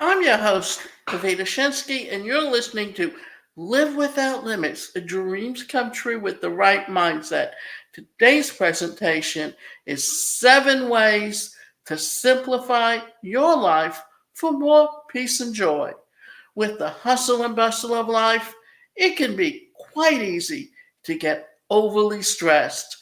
I'm your host, Kavita Shinsky, and you're listening to Live Without Limits, Dreams Come True with the Right Mindset. Today's presentation is 7 ways to simplify your life for more peace and joy. With the hustle and bustle of life, it can be quite easy to get overly stressed.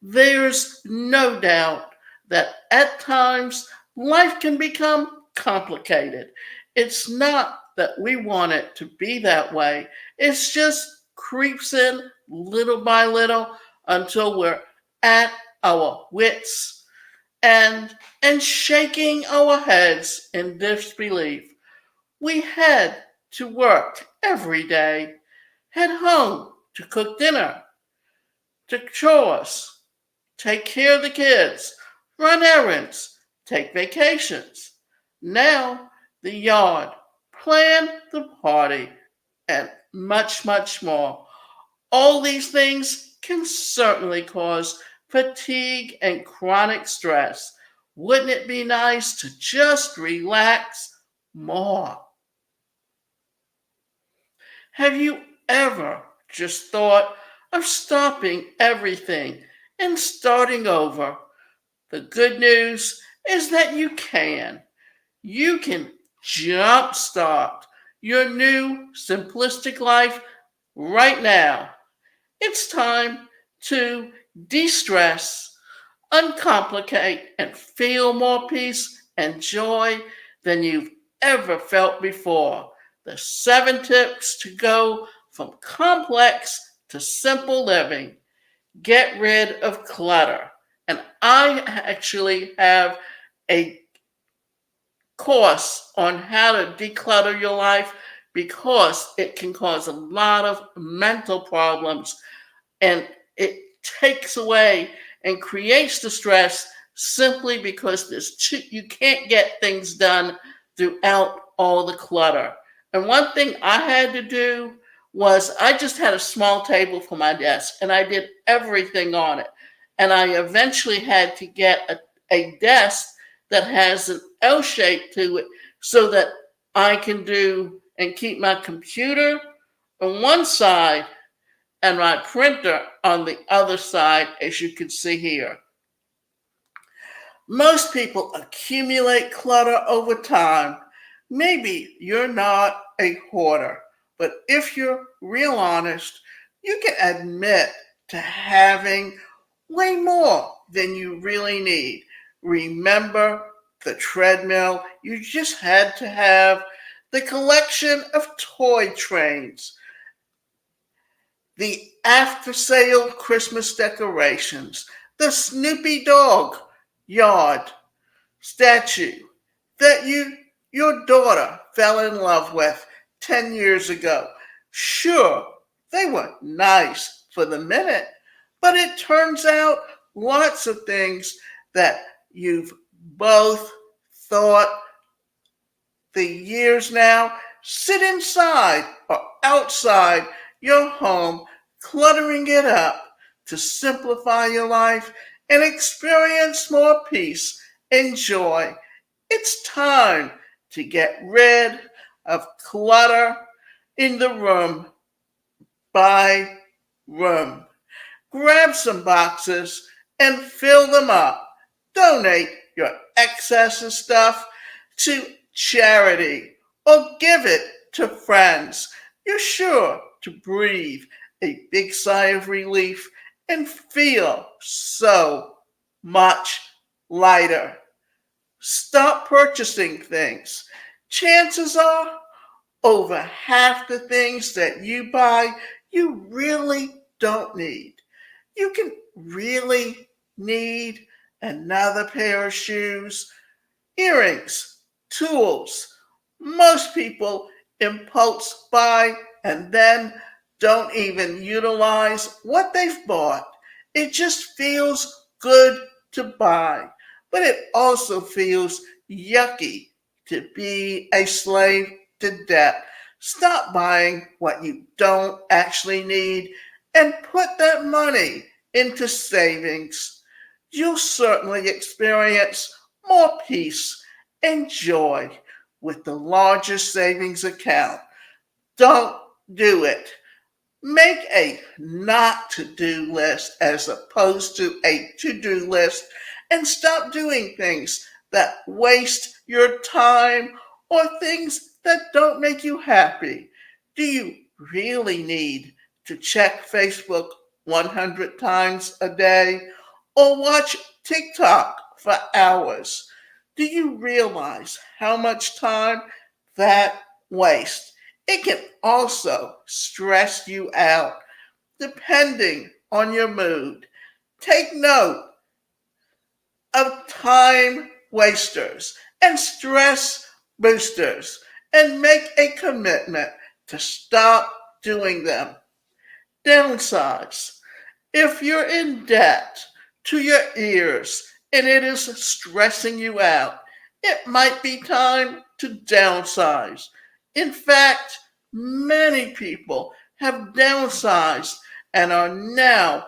There's no doubt that at times life can become complicated. It's not that we want it to be that way, it's just creeps in little by little until we're at our wits and shaking our heads in disbelief. We head to work every day, head home to cook dinner, to chores, take care of the kids, run errands, take vacations. Now, the yard, plan the party, and much, much more. All these things can certainly cause fatigue and chronic stress. Wouldn't it be nice to just relax more? Have you ever just thought of stopping everything and starting over? The good news is that you can. You can jumpstart your new simplistic life right now. It's time to de stress, uncomplicate, and feel more peace and joy than you've ever felt before. The 7 tips to go from complex to simple living. Get rid of clutter. And I actually have a course on how to declutter your life because it can cause a lot of mental problems and it takes away and creates the stress simply because you can't get things done throughout all the clutter. And one thing I had to do was I just had a small table for my desk and I did everything on it. And I eventually had to get a desk that has an L shape to it so that I can do and keep my computer on one side and my printer on the other side, as you can see here. Most people accumulate clutter over time. Maybe you're not a hoarder, but if you're real honest, you can admit to having way more than you really need. Remember the treadmill you just had to have, the collection of toy trains, the after sale Christmas decorations, the Snoopy dog yard statue that your daughter fell in love with 10 years ago. Sure, they were nice for the minute, but it turns out lots of things that you've both thought the years now sit inside or outside your home, cluttering it up to simplify your life and experience more peace and joy. It's time to get rid of clutter in the room by room. Grab some boxes and fill them up. Donate your excess of stuff to charity or give it to friends. You're sure to breathe a big sigh of relief and feel so much lighter. Stop purchasing things. Chances are over half the things that you buy you really don't need. You can really need another pair of shoes, earrings, tools. Most people impulse buy and then don't even utilize what they've bought. It just feels good to buy, but it also feels yucky to be a slave to debt. Stop buying what you don't actually need and put that money into savings. You'll certainly experience more peace and joy with the largest savings account. Don't do it. Make a not to do list as opposed to a to do list and stop doing things that waste your time or things that don't make you happy. Do you really need to check Facebook 100 times a day or watch TikTok for hours? Do you realize how much time that wastes? It can also stress you out depending on your mood. Take note of time wasters and stress boosters and make a commitment to stop doing them. Downsides. If you're in debt to your ears and it is stressing you out, it might be time to downsize. In fact, many people have downsized and are now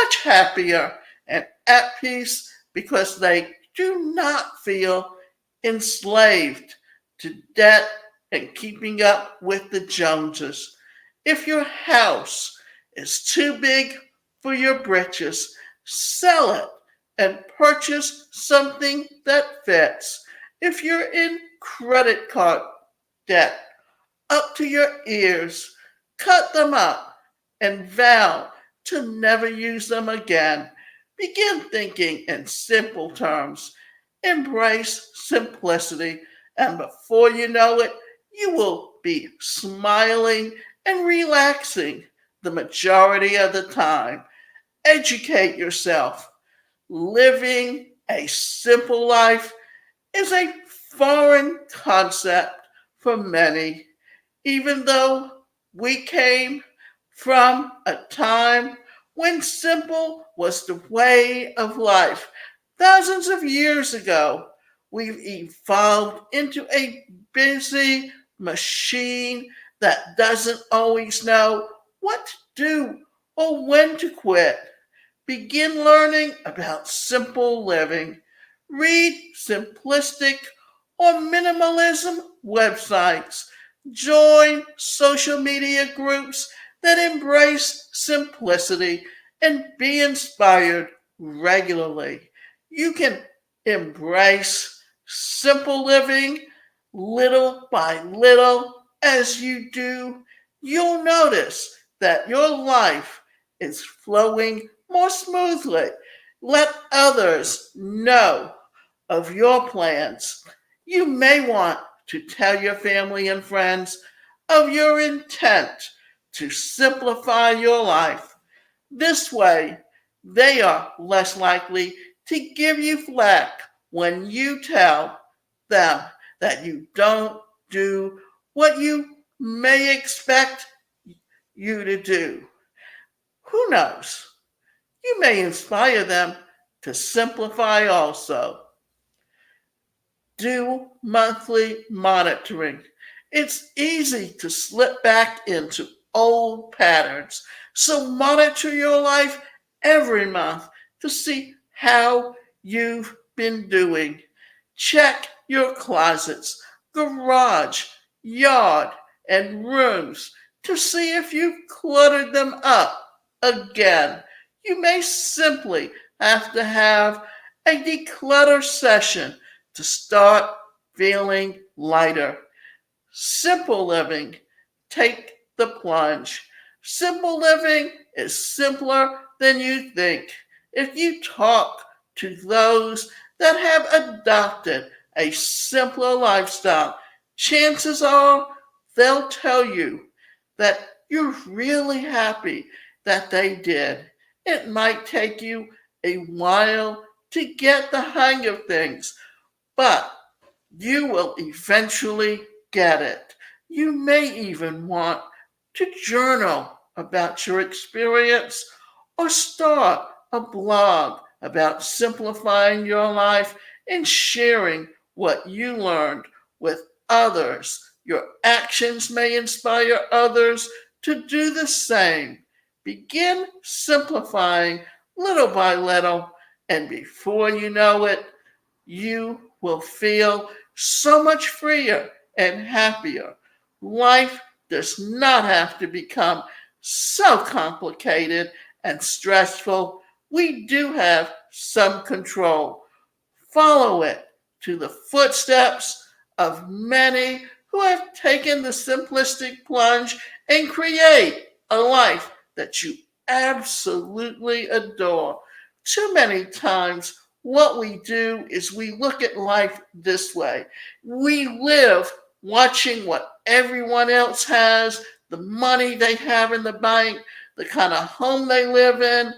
much happier and at peace because they do not feel enslaved to debt and keeping up with the Joneses. If your house is too big for your britches, sell it and purchase something that fits. If you're in credit card debt up to your ears, cut them up and vow to never use them again. Begin thinking in simple terms. Embrace simplicity, and before you know it, you will be smiling and relaxing the majority of the time. Educate yourself. Living a simple life is a foreign concept for many, even though we came from a time when simple was the way of life. Thousands of years ago, we've evolved into a busy machine that doesn't always know what to do or when to quit. Begin learning about simple living. Read simplistic or minimalism websites. Join social media groups that embrace simplicity and be inspired regularly. You can embrace simple living little by little. As you do, you'll notice that your life is flowing more smoothly. Let others know of your plans. You may want to tell your family and friends of your intent to simplify your life. This way, they are less likely to give you flack when you tell them that you don't do what you may expect you to do. Who knows? You may inspire them to simplify also. Do monthly monitoring. It's easy to slip back into old patterns. So monitor your life every month to see how you've been doing. Check your closets, garage, yard, and rooms to see if you've cluttered them up again. You may simply have to have a declutter session to start feeling lighter. Simple living. Take the plunge. Simple living is simpler than you think. If you talk to those that have adopted a simpler lifestyle, chances are they'll tell you that you're really happy that they did. It might take you a while to get the hang of things, but you will eventually get it. You may even want to journal about your experience or start a blog about simplifying your life and sharing what you learned with others. Your actions may inspire others to do the same. Begin simplifying little by little, and before you know it, you will feel so much freer and happier. Life does not have to become so complicated and stressful. We do have some control. Follow it to the footsteps of many who have taken the simplistic plunge and create a life that you absolutely adore. Too many times, what we do is we look at life this way. We live watching what everyone else has, the money they have in the bank, the kind of home they live in,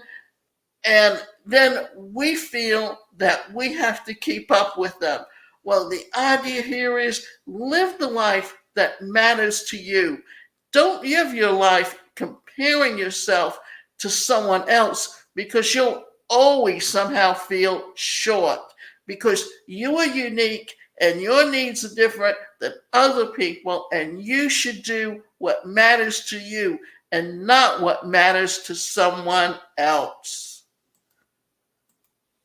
and then we feel that we have to keep up with them. Well, the idea here is live the life that matters to you. Don't live your life comparing yourself to someone else because you'll always somehow feel short because you are unique and your needs are different than other people, and you should do what matters to you and not what matters to someone else.